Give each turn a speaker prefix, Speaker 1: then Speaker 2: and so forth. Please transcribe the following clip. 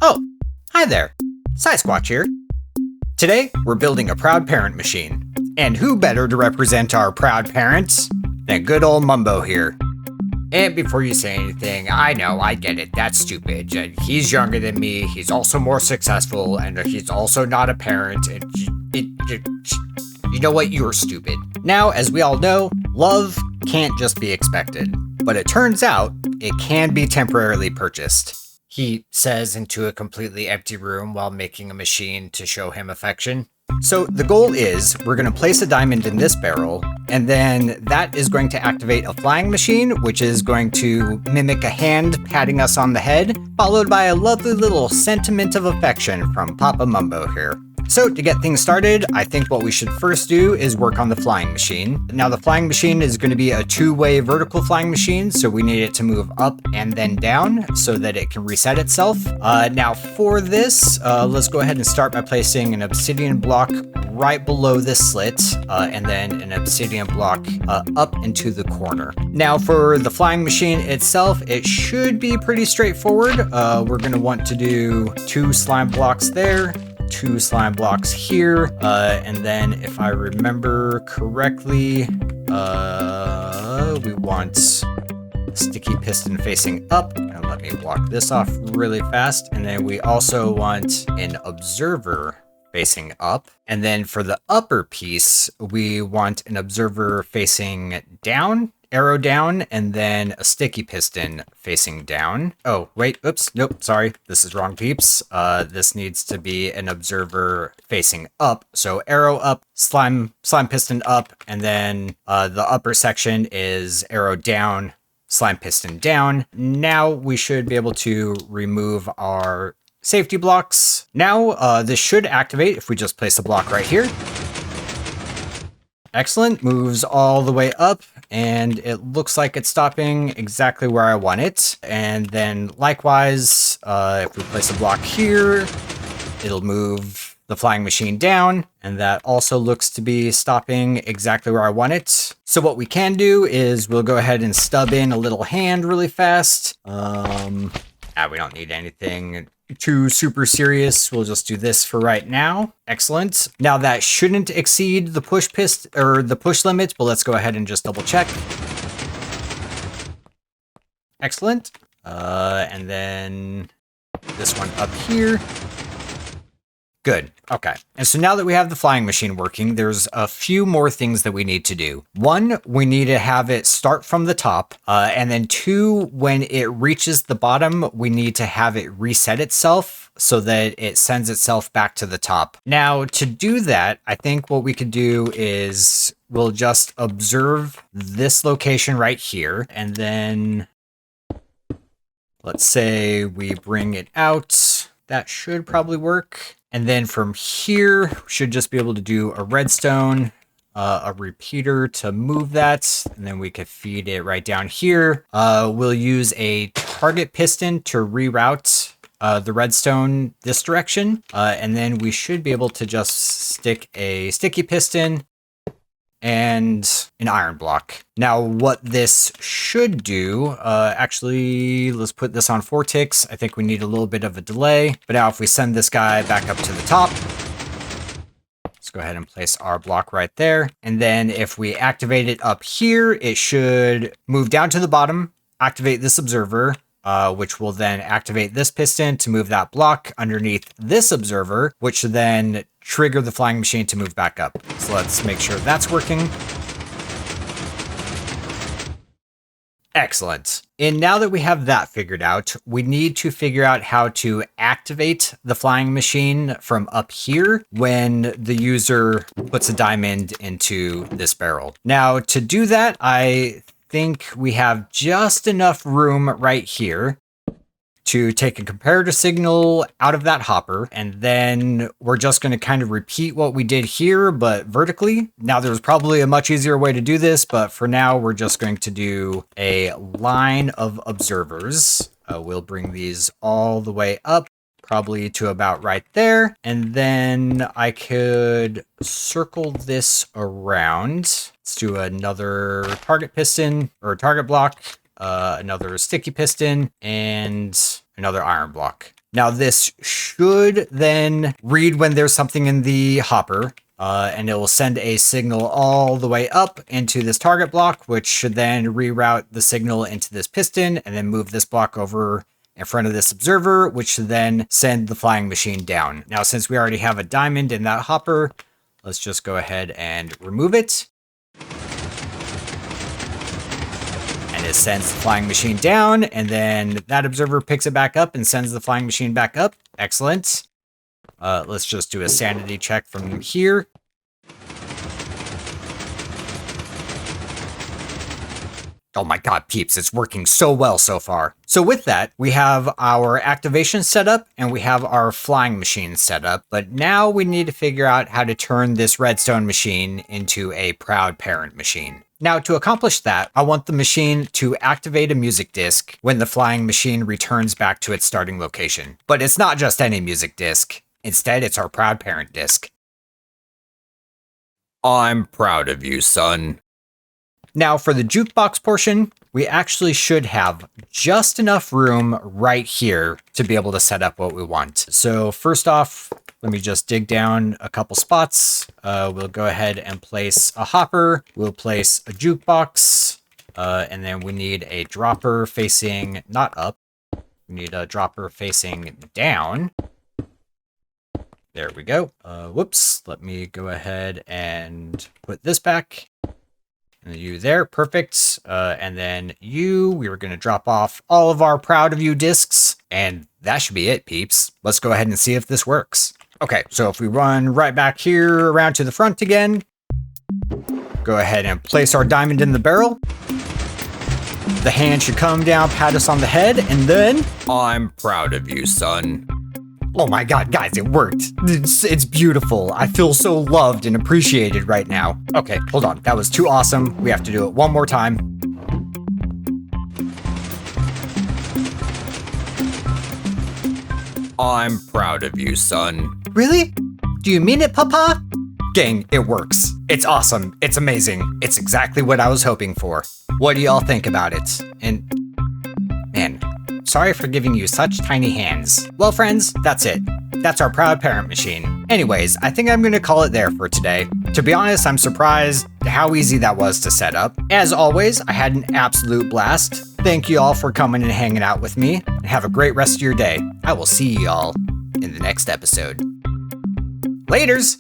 Speaker 1: Oh, hi there. ThatPsySquatch here. Today, we're building a proud parent machine. And who better to represent our proud parents than good old Mumbo here? And before you say anything, I know, I get it, that's stupid. He's younger than me, he's also more successful, and he's also not a parent, and you know what, you're stupid. Now, as we all know, love can't just be expected, but it turns out it can be temporarily purchased. He says into a completely empty room while making a machine to show him affection. So the goal is we're going to place a diamond in this barrel, and then that is going to activate a flying machine, which is going to mimic a hand patting us on the head, followed by a lovely little sentiment of affection from Papa Mumbo here. So to get things started, I think what we should first do is work on the flying machine. Now the flying machine is going to be a two-way vertical flying machine, so we need it to move up and then down so that it can reset itself. Now for this, let's go ahead and start by placing an obsidian block right below this slit, and then an obsidian block up into the corner. Now for the flying machine itself, it should be pretty straightforward. We're going to want to do 2 slime blocks there, 2 slime blocks here, and then if I remember correctly, we want sticky piston facing up, and let me block this off really fast, and then we also want an observer facing up, and then for the upper piece we want an observer facing down, arrow down, and then a sticky piston facing down. Oh, wait, oops, nope, sorry, this is wrong, peeps. This needs to be an observer facing up. So arrow up, slime piston up, and then the upper section is arrow down, slime piston down. Now we should be able to remove our safety blocks. Now this should activate if we just place a block right here. Excellent, moves all the way up, and it looks like it's stopping exactly where I want it. And then likewise, if we place a block here, it'll move the flying machine down, and that also looks to be stopping exactly where I want it. So what we can do is we'll go ahead and stub in a little hand really fast. We don't need anything too super serious. We'll just do this for right now. Excellent. Now that shouldn't exceed the push limit, but let's go ahead and just double check. Excellent. And then this one up here. Good. Okay. And so now that we have the flying machine working, there's a few more things that we need to do. 1, we need to have it start from the top. And then 2, when it reaches the bottom, we need to have it reset itself so that it sends itself back to the top. Now, to do that, I think what we could do is we'll just observe this location right here. And then let's say we bring it out. That should probably work. And then from here, we should just be able to do a redstone, a repeater to move that, and then we could feed it right down here. We'll use a target piston to reroute the redstone this direction, and then we should be able to just stick a sticky piston and an iron block. Now what this should do, actually, let's put this on 4 ticks. I think we need a little bit of a delay, but now if we send this guy back up to the top, let's go ahead and place our block right there. And then if we activate it up here, it should move down to the bottom, activate this observer, which will then activate this piston to move that block underneath this observer, which should then trigger the flying machine to move back up. So let's make sure that's working. Excellent. And now that we have that figured out, we need to figure out how to activate the flying machine from up here when the user puts a diamond into this barrel. Now, to do that, I think we have just enough room right here to take a comparator signal out of that hopper, and then we're just going to kind of repeat what we did here, but vertically. Now there's probably a much easier way to do this, but for now we're just going to do a line of observers. We'll bring these all the way up, probably to about right there, and then I could circle this around. Let's do another target piston, or target block, another sticky piston, and another iron block. Now this should then read when there's something in the hopper, and it will send a signal all the way up into this target block, which should then reroute the signal into this piston and then move this block over in front of this observer, which should then send the flying machine down. Now, since we already have a diamond in that hopper, let's just go ahead and remove it. And it sends the flying machine down, and then that observer picks it back up and sends the flying machine back up. Excellent. Let's just do a sanity check from here. Oh my god, peeps, it's working so well so far. So with that, we have our activation set up and we have our flying machine set up, but now we need to figure out how to turn this redstone machine into a proud parent machine. Now, to accomplish that, I want the machine to activate a music disc when the flying machine returns back to its starting location. But it's not just any music disc. Instead, it's our proud parent disc. I'm proud of you, son. Now, for the jukebox portion, we actually should have just enough room right here to be able to set up what we want. So first off, let me just dig down a couple spots. We'll go ahead and place a hopper. We'll place a jukebox. And then we need a dropper facing not up. We need a dropper facing down. There we go. Whoops. Let me go ahead and put this back. And you there, perfect. And then we were going to drop off all of our proud of you discs. And that should be it, peeps. Let's go ahead and see if this works. Okay, so if we run right back here around to the front again, go ahead and place our diamond in the barrel. The hand should come down, pat us on the head, and then... I'm proud of you, son. Oh my god, guys, it worked. It's beautiful. I feel so loved and appreciated right now. Okay, hold on. That was too awesome. We have to do it one more time. I'm proud of you, son. Really? Do you mean it, Papa? Gang, it works. It's awesome. It's amazing. It's exactly what I was hoping for. What do y'all think about it? And, man, sorry for giving you such tiny hands. Well, friends, that's it. That's our proud parent machine. Anyways, I think I'm going to call it there for today. To be honest, I'm surprised how easy that was to set up. As always, I had an absolute blast. Thank you all for coming and hanging out with me, and have a great rest of your day. I will see y'all in the next episode. Laters!